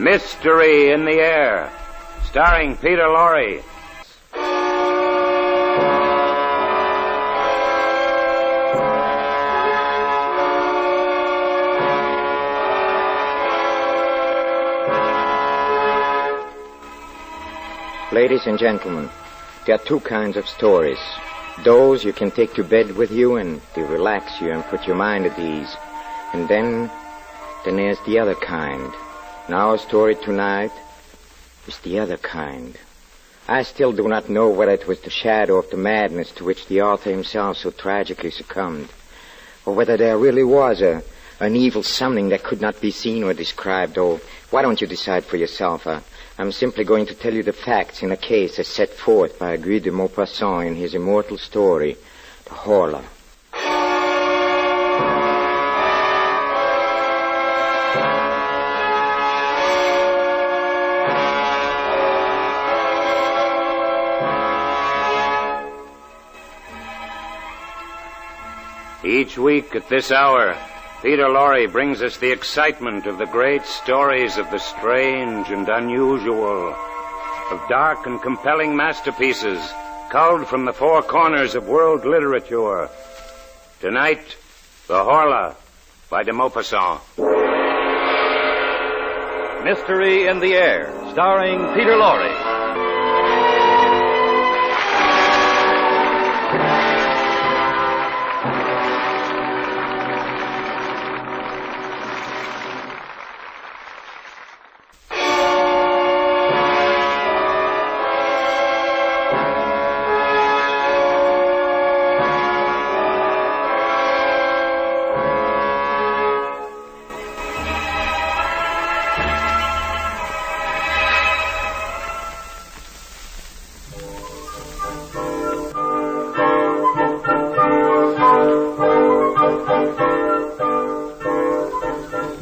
Mystery in the Air, starring Peter Lorre. Ladies and gentlemen, there are two kinds of stories. Those you can take to bed with you and they relax you and put your mind at ease. And then there's the other kind. And our story tonight is the other kind. I still do not know whether it was the shadow of the madness to which the author himself so tragically succumbed, or whether there really was an evil something that could not be seen or described. Oh, why don't you decide for yourself? I'm simply going to tell you the facts in a case as set forth by Guy de Maupassant in his immortal story, the Horla. Each week at this hour, Peter Lorre brings us the excitement of the great stories of the strange and unusual, of dark and compelling masterpieces culled from the four corners of world literature. Tonight, The Horla by de Maupassant. Mystery in the Air, starring Peter Lorre.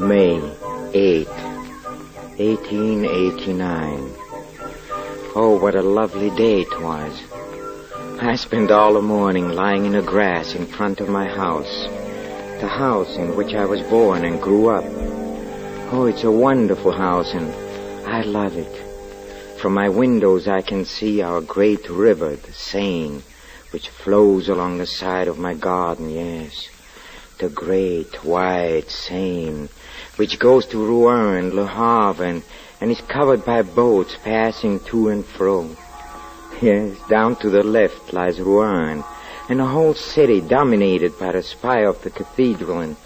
May 8, 1889. Oh, what a lovely day it was. I spent all the morning lying in the grass in front of my house, the house in which I was born and grew up. Oh, it's a wonderful house, and I love it. From my windows I can see our great river, the Seine, which flows along the side of my garden, yes. The great, wide Seine, which goes to Rouen and Le Havre and is covered by boats passing to and fro. Yes, down to the left lies Rouen, and the whole city dominated by the spire of the cathedral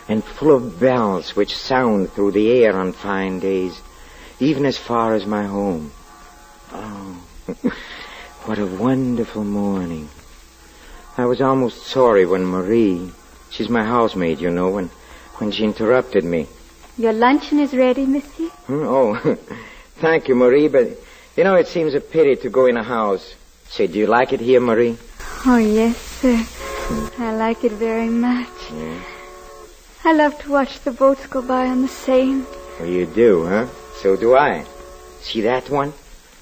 and full of bells which sound through the air on fine days, even as far as my home. Oh, what a wonderful morning. I was almost sorry when Marie, she's my housemaid, you know, when she interrupted me. Your luncheon is ready, monsieur? Oh, thank you, Marie, but, you know, it seems a pity to go in a house. Say, do you like it here, Marie? Oh, yes, sir. I like it very much. Yeah. I love to watch the boats go by on the Seine. Well, you do, huh? So do I. See that one?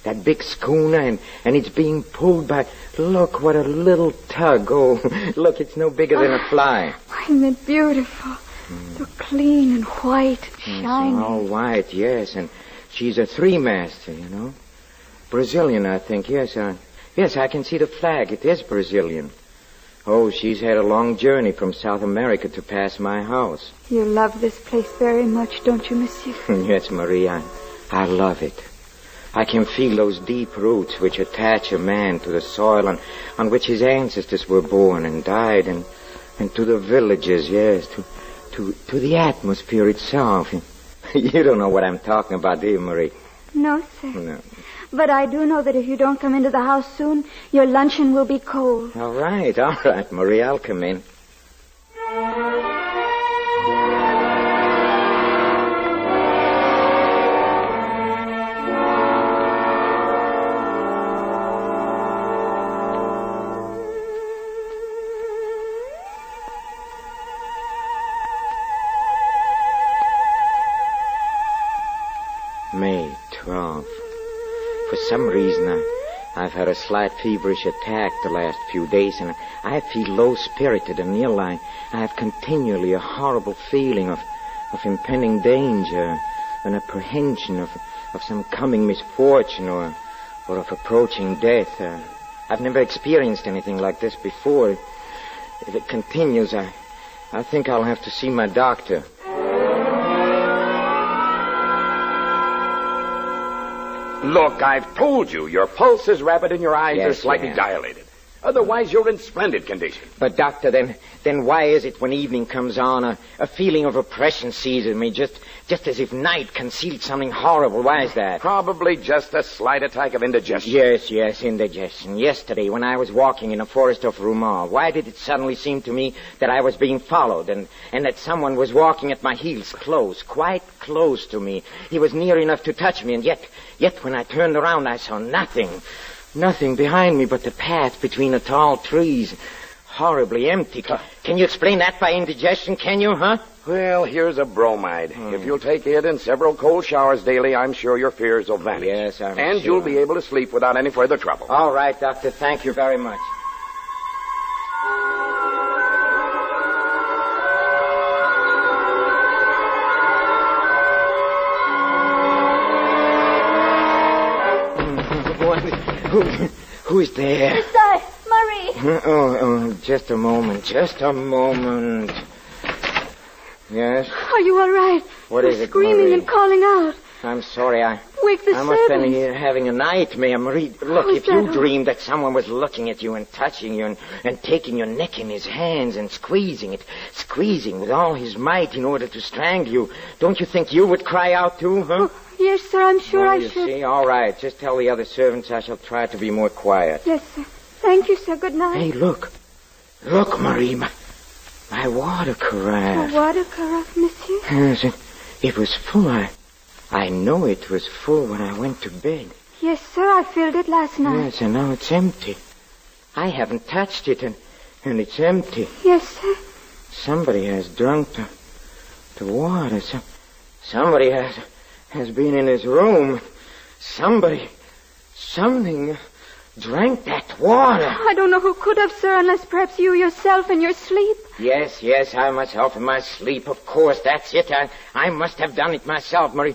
That big schooner, and it's being pulled by... Look, what a little tug. Oh, look, it's no bigger than a fly. Isn't it beautiful? So clean and white and shiny. It's all white, yes, and she's a three-master, you know. Brazilian, I think, yes. Yes, I can see the flag. It is Brazilian. Oh, she's had a long journey from South America to pass my house. You love this place very much, don't you, monsieur? Yes, Marie, I love it. I can feel those deep roots which attach a man to the soil on which his ancestors were born and died, and to the villages, yes, to the atmosphere itself. You don't know what I'm talking about, do you, Marie? No, sir. No. But I do know that if you don't come into the house soon, your luncheon will be cold. All right, Marie, I'll come in. May 12th. For some reason, I've had a slight feverish attack the last few days, and I feel low-spirited and ill. I have continually a horrible feeling of impending danger. an apprehension of some coming misfortune or of approaching death. I've never experienced anything like this before. If it continues, I think I'll have to see my doctor. Look, I've told you, your pulse is rapid and your eyes are slightly yes. dilated. Otherwise, you're in splendid condition. But, Doctor, then why is it when evening comes on, a feeling of oppression seizes me, just as if night concealed something horrible? Why is that? Probably just a slight attack of indigestion. Yes, indigestion. Yesterday, when I was walking in a forest of Roumar, why did it suddenly seem to me that I was being followed and that someone was walking at my heels quite close to me? He was near enough to touch me, and yet when I turned around, I saw nothing. Nothing behind me but the path between the tall trees. Horribly empty. Can you explain that by indigestion, can you, huh? Well, here's a bromide. If you'll take it and several cold showers daily, I'm sure your fears will vanish. Yes, I'm And sure. you'll be able to sleep without any further trouble. All right, Doctor. Thank you very much. Who is there? It's I, Marie. Oh, just a moment. Yes? Are you all right? What is it, Screaming Marie? and calling out. I'm sorry, Wake the I must have been servants. here having a nightmare, Marie. Look, Who's if you that? dreamed that someone was looking at you and touching you and taking your neck in his hands and squeezing with all his might in order to strangle you, don't you think you would cry out too, huh? Oh, yes, sir, I'm sure I You should. see, all right. Just tell the other servants I shall try to be more quiet. Yes, sir. Thank you, sir. Good night. Hey, look. Look, Marie, my water carafe. A water carafe, monsieur? Yes, it was full. I know it was full when I went to bed. Yes, sir, I filled it last night. Yes, and now it's empty. I haven't touched it, and it's empty. Yes, sir. Somebody has drunk the water. Somebody has been in his room. Something drank that water. I don't know who could have, sir, unless perhaps you yourself in your sleep. Yes, I myself in my sleep. Of course, that's it. I must have done it myself, Marie.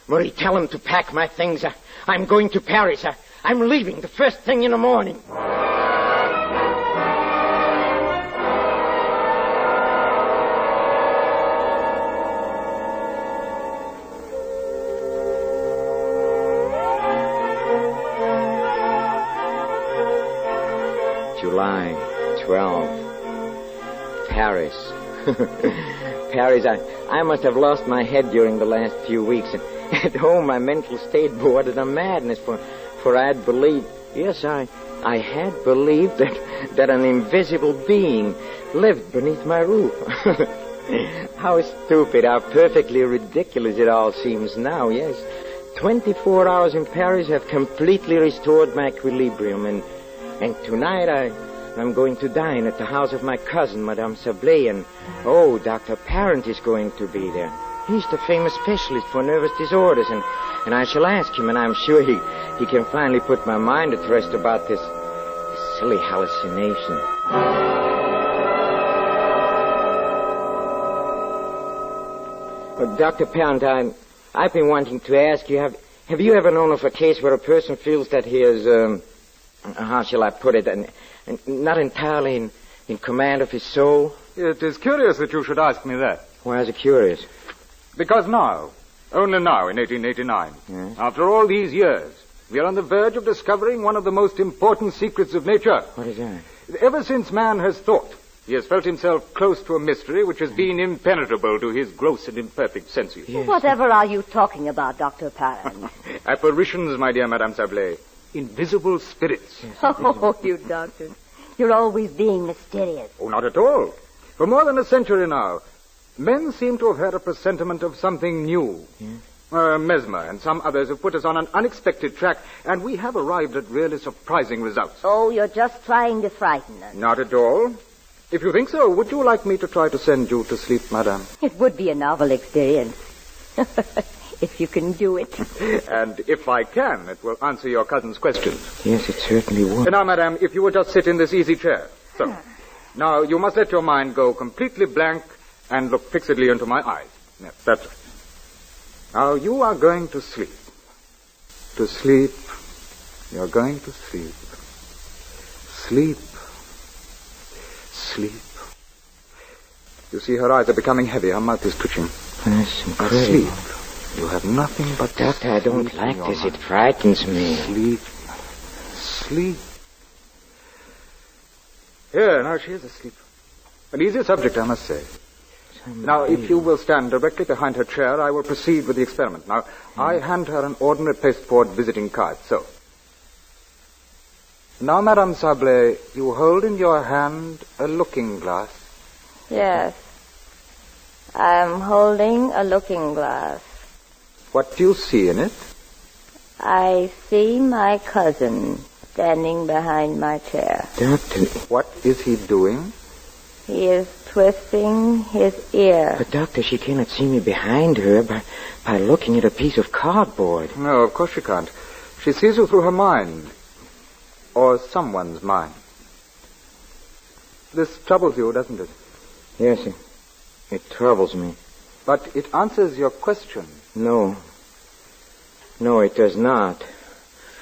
Marie, tell him to pack my things. I'm going to Paris. I'm leaving the first thing in the morning. July 12. Paris. Paris, I must have lost my head during the last few weeks. At home, my mental state bordered on madness, for I had believed, yes, I had believed that an invisible being lived beneath my roof. How stupid, how perfectly ridiculous it all seems now, yes. 24 hours in Paris have completely restored my equilibrium, and tonight I'm going to dine at the house of my cousin, Madame Sablé, and, Dr. Parent is going to be there. He's the famous specialist for nervous disorders, and I shall ask him, and I'm sure he can finally put my mind at rest about this silly hallucination. Well, Dr. Parent, I've been wanting to ask you, have you ever known of a case where a person feels that he is, how shall I put it, and not entirely in command of his soul? It is curious that you should ask me that. Why is it curious? Because now, only now in 1889, Yes? after all these years, we are on the verge of discovering one of the most important secrets of nature. What is that? Ever since man has thought, he has felt himself close to a mystery which has been impenetrable to his gross and imperfect senses. Yes. Whatever are you talking about, Dr. Parent? Apparitions, my dear Madame Sablé. Invisible spirits. Oh, you doctors. You're always being mysterious. Oh, not at all. For more than a century now, men seem to have had a presentiment of something new. Mesmer and some others have put us on an unexpected track, and we have arrived at really surprising results. Oh, you're just trying to frighten us. Not at all. If you think so, would you like me to try to send you to sleep, madame? It would be a novel experience. If you can do it. And if I can, it will answer your cousin's questions. Yes, it certainly would. Now, madame, if you would just sit in this easy chair. So, now you must let your mind go completely blank and look fixedly into my eyes. Yes, that's right. Now, you are going to sleep. To sleep. You're going to sleep. Sleep. Sleep. You see, her eyes are becoming heavy. Her mouth is twitching. That's incredible. Sleep. You have nothing but Doctor, I don't like this. It frightens me. Sleep. Sleep. Here, now she is asleep. An easy subject, I must say. Now, if you will stand directly behind her chair, I will proceed with the experiment. Now, I hand her an ordinary pasteboard visiting card, so. Now, Madame Sablé, you hold in your hand a looking glass. Yes. I'm holding a looking glass. What do you see in it? I see my cousin standing behind my chair. Doctor. What is he doing? He is twisting his ear. But, Doctor, she cannot see me behind her by looking at a piece of cardboard. No, of course she can't. She sees you through her mind. Or someone's mind. This troubles you, doesn't it? Yes, it troubles me. But it answers your question. No. No, it does not.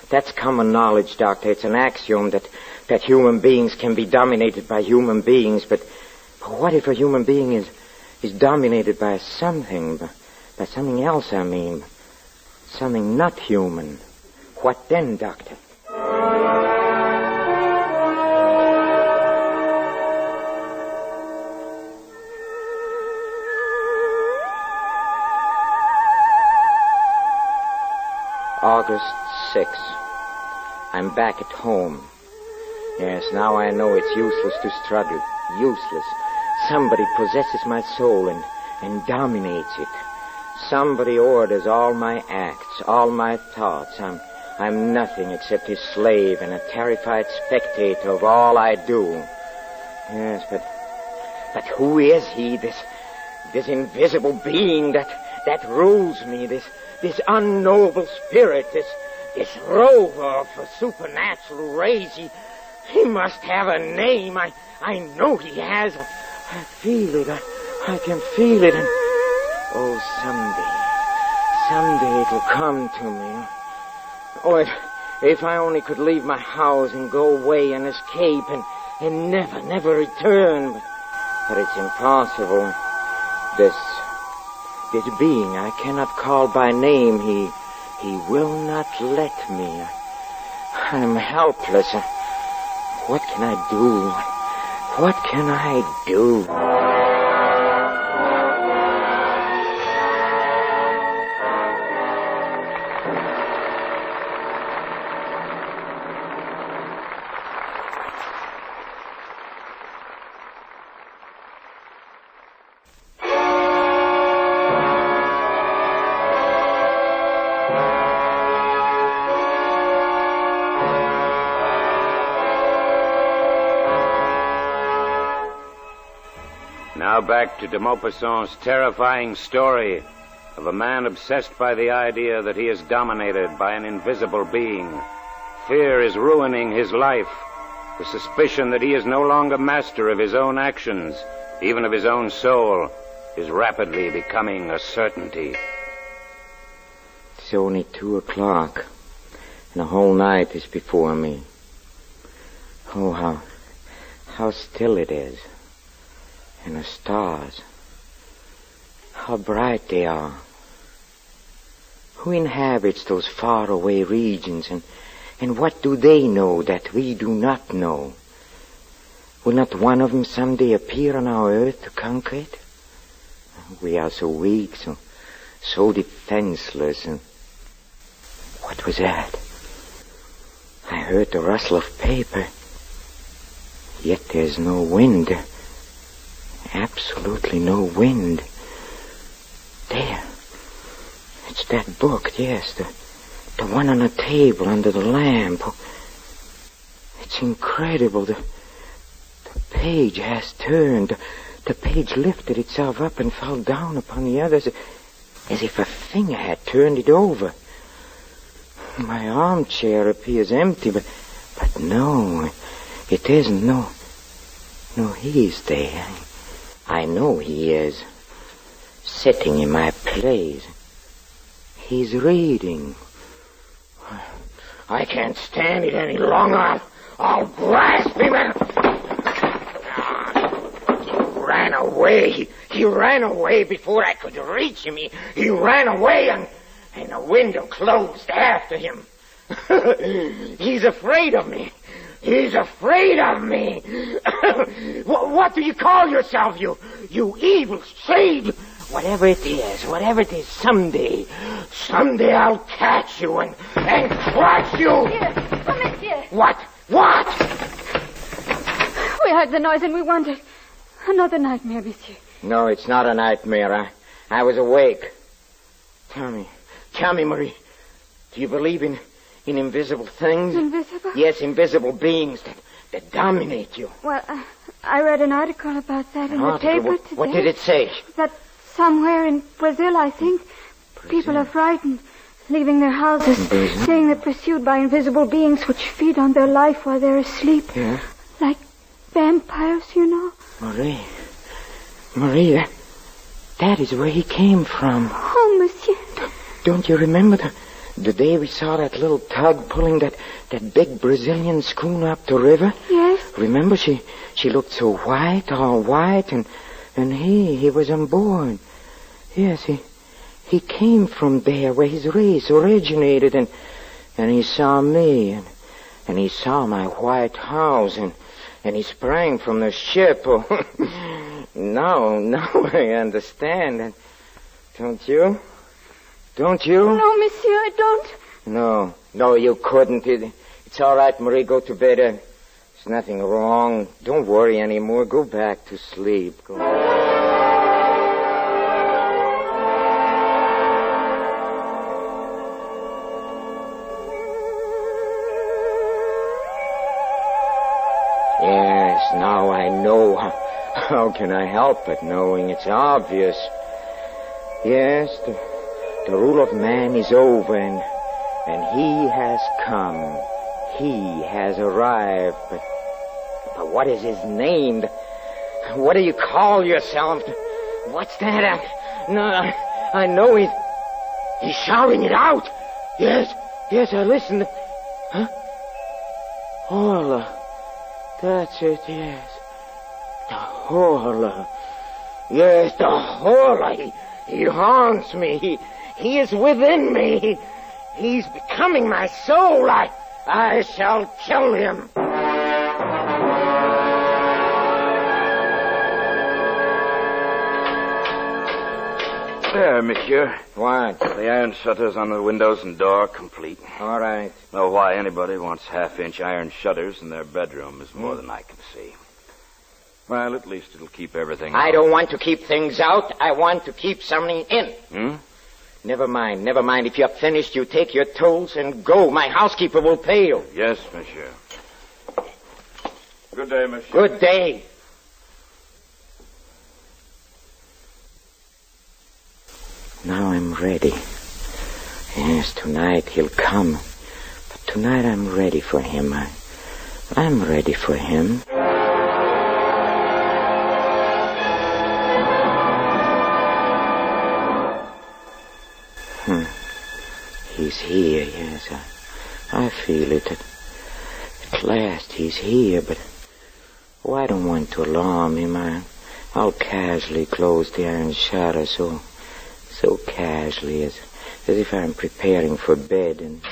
That's common knowledge, Doctor. It's an axiom that human beings can be dominated by human beings, but what if a human being is dominated by something, by something else, I mean, something not human? What then, Doctor? August 6th. I'm back at home. Yes, now I know it's useless to struggle. Useless. Somebody possesses my soul and dominates it. Somebody orders all my acts, all my thoughts. I'm nothing except his slave and a terrified spectator of all I do. Yes, but who is he, this invisible being that rules me, this unknowable spirit, this rover of a supernatural race? He must have a name. I know he has. I feel it. I can feel it. And oh, someday it'll come to me. Oh, if I only could leave my house and go away and escape and never return. But it's impossible. This being I cannot call by name, he will not let me. I'm helpless. What can I do? What can I do? Now back to de Maupassant's terrifying story of a man obsessed by the idea that he is dominated by an invisible being. Fear is ruining his life. The suspicion that he is no longer master of his own actions, even of his own soul, is rapidly becoming a certainty. It's only 2:00, and the whole night is before me. Oh, how still it is. And the stars, how bright they are. Who inhabits those faraway regions, and what do they know that we do not know? Will not one of them someday appear on our earth to conquer it? We are so weak, so defenseless. And what was that? I heard the rustle of paper, yet there's no wind. Absolutely no wind. There. It's that book, yes, the one on the table under the lamp. It's incredible. The page has turned. The page lifted itself up and fell down upon the others as if a finger had turned it over. My armchair appears empty, but no, it isn't. No, he's there. I know he is, sitting in my place. He's reading. I can't stand it any longer. I'll grasp him and... He ran away. He ran away before I could reach him. He ran away and the window closed after him. He's afraid of me. He's afraid of me. What do you call yourself, you evil shade? Whatever it is, someday I'll catch you and crush you. Here, come here. What? We heard the noise and we wondered. Another nightmare, monsieur. No, it's not a nightmare. I was awake. Tell me, Marie, do you believe in invisible things? Invisible? Yes, invisible beings that dominate you. Well, I read an article about that in the paper today. What did it say? That somewhere in Brazil, I think, people are frightened, leaving their houses, saying they're pursued by invisible beings which feed on their life while they're asleep. Yeah? Like vampires, you know. Marie, that is where he came from. Oh, monsieur. Don't you remember the day we saw that little tug pulling that big Brazilian schooner up the river? Yes. Remember, she looked so white, all white, and he was on board. Yes, he came from there where his race originated, and he saw me, and he saw my white house, and he sprang from the ship. Oh, now I understand. And don't you? Don't you? No, monsieur, I don't. No, you couldn't. It's all right, Marie. Go to bed. There's nothing wrong. Don't worry anymore. Go back to sleep. Go. Yes, now I know. How can I help but knowing it's obvious? Yes, the rule of man is over, and he has come. He has arrived. But what is his name? What do you call yourself? What's that? I know he's shouting it out. Yes, I listened. Huh? Horla. That's it, yes. The Horla. Yes, the Horla. He haunts me. He is within me. He's becoming my soul. I shall kill him. There, monsieur. What? The iron shutters on the windows and door complete. All right. Know why anybody wants half-inch iron shutters in their bedroom is more than I can see. Well, at least it'll keep everything out. I don't want to keep things out. I want to keep something in. Never mind. If you're finished, you take your tools and go. My housekeeper will pay you. Yes, monsieur. Good day, monsieur. Good day. Now I'm ready. Yes, tonight he'll come. But tonight I'm ready for him. I'm ready for him. He's here, yes. I feel it. At last he's here, but I don't want to alarm him. I'll casually close the iron shutter so casually as if I'm preparing for bed. And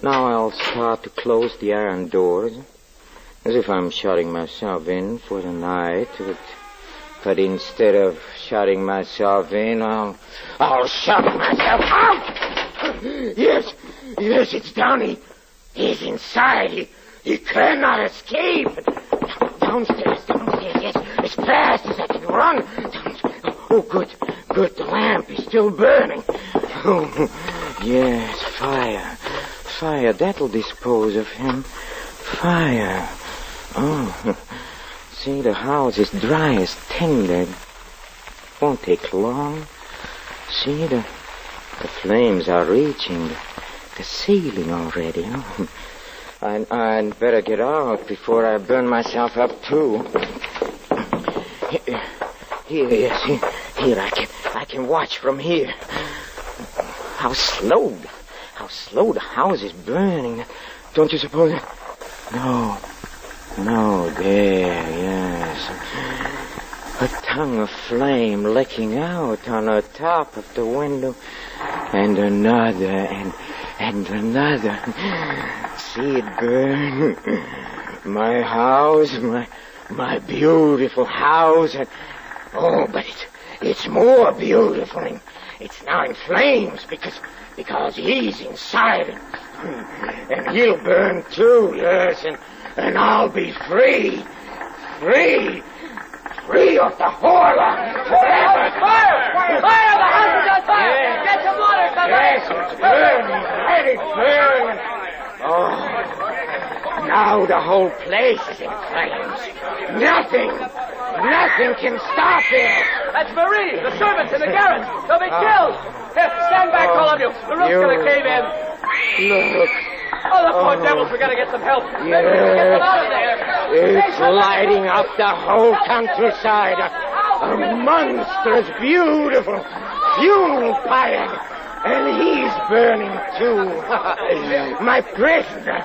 now I'll start to close the iron doors as if I'm shutting myself in for the night. But instead of shutting myself in, I'll shut myself out. Yes, it's down. He's inside. He cannot escape. Downstairs, yes, as fast as I can run. Oh, good, the lamp is still burning. Oh, yes, fire, that'll dispose of him. Fire. Oh, see, the house is dry as tinder. Won't take long. See, the flames are reaching the ceiling already. Oh, I'd better get out before I burn myself up, too. Here, I can watch from here. How slow the house is burning. Don't you suppose it? No, there, yes. A tongue of flame licking out on the top of the window. And another, and another. See it burn. My house, my beautiful house. And, but it's more beautiful. And it's now in flames because he's inside. And he'll burn too, yes. And I'll be free. Free of the Horla forever. Fire! The house is on fire! Yes. Get some water, somebody! Yes, it's burning. Let it burn. Now the whole place is in flames. Nothing can stop it. That's Marie, the servants in the garret. They'll be killed. Here, stand back, all of you. The roof's going to cave in. Look. Oh, the poor devils, we got to get some help. Maybe we can get them out of there. It's lighting up the whole countryside. A monstrous, beautiful funeral pyre. And he's burning too. My prisoner,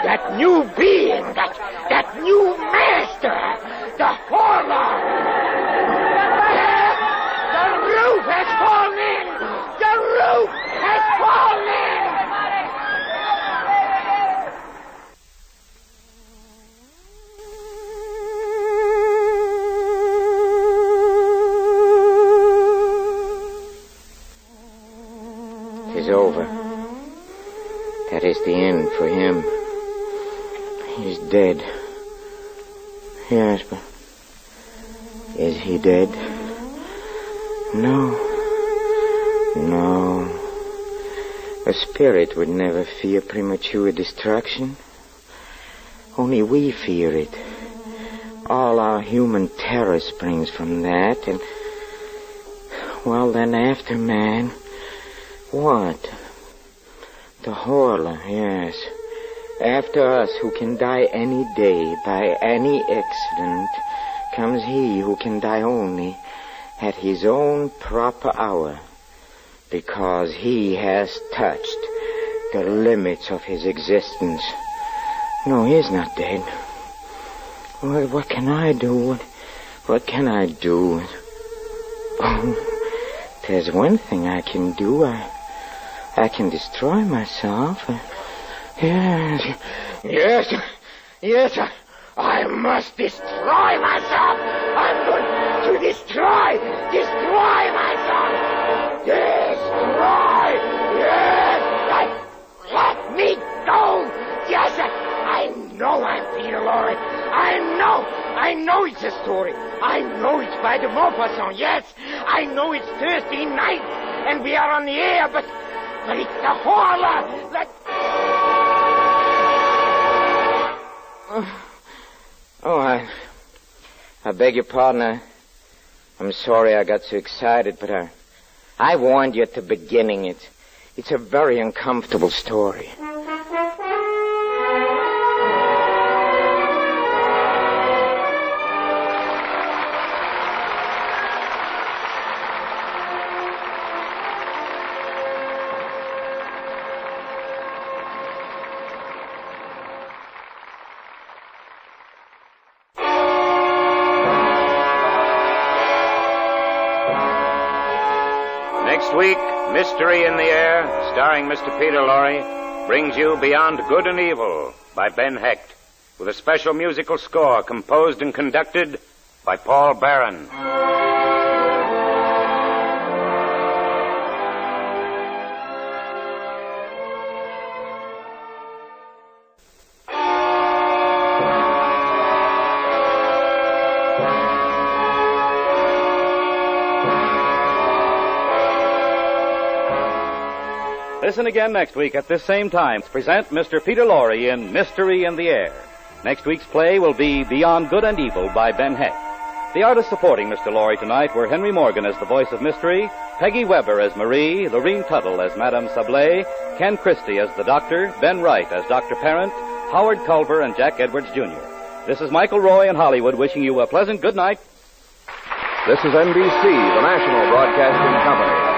that new being, that new master, the Horla. The roof has fallen in. The roof has fallen in. It's over. That is the end for him. He's dead. Yes, but is he dead? No. A spirit would never fear premature destruction. Only we fear it. All our human terror springs from that, and well, then after man, what? The Horla, yes. After us, who can die any day by any accident, comes he who can die only at his own proper hour, because he has touched the limits of his existence. No, he is not dead. Well, what can I do? What can I do? Oh, there's one thing I can do. I can destroy myself. Yes, I must destroy myself. I'm going to destroy myself. Destroy, yes, let me go. Yes, I know I'm Peter Lorre. I know it's a story. I know it's by the Maupassant, yes. I know it's Thursday night, and we are on the air, but it's the Horla. I beg your pardon. I'm sorry I got so excited, but I warned you at the beginning. It's a very uncomfortable story. Next week, Mystery in the Air, starring Mr. Peter Lorre, brings you Beyond Good and Evil by Ben Hecht, with a special musical score composed and conducted by Paul Barron. Listen again next week at this same time to present Mr. Peter Lorre in Mystery in the Air. Next week's play will be Beyond Good and Evil by Ben Hecht. The artists supporting Mr. Lorre tonight were Henry Morgan as the voice of Mystery, Peggy Weber as Marie, Lorene Tuttle as Madame Sablé, Ken Christie as the Doctor, Ben Wright as Dr. Parent, Howard Culver and Jack Edwards, Jr. This is Michael Roy in Hollywood wishing you a pleasant good night. This is NBC, the national broadcasting company.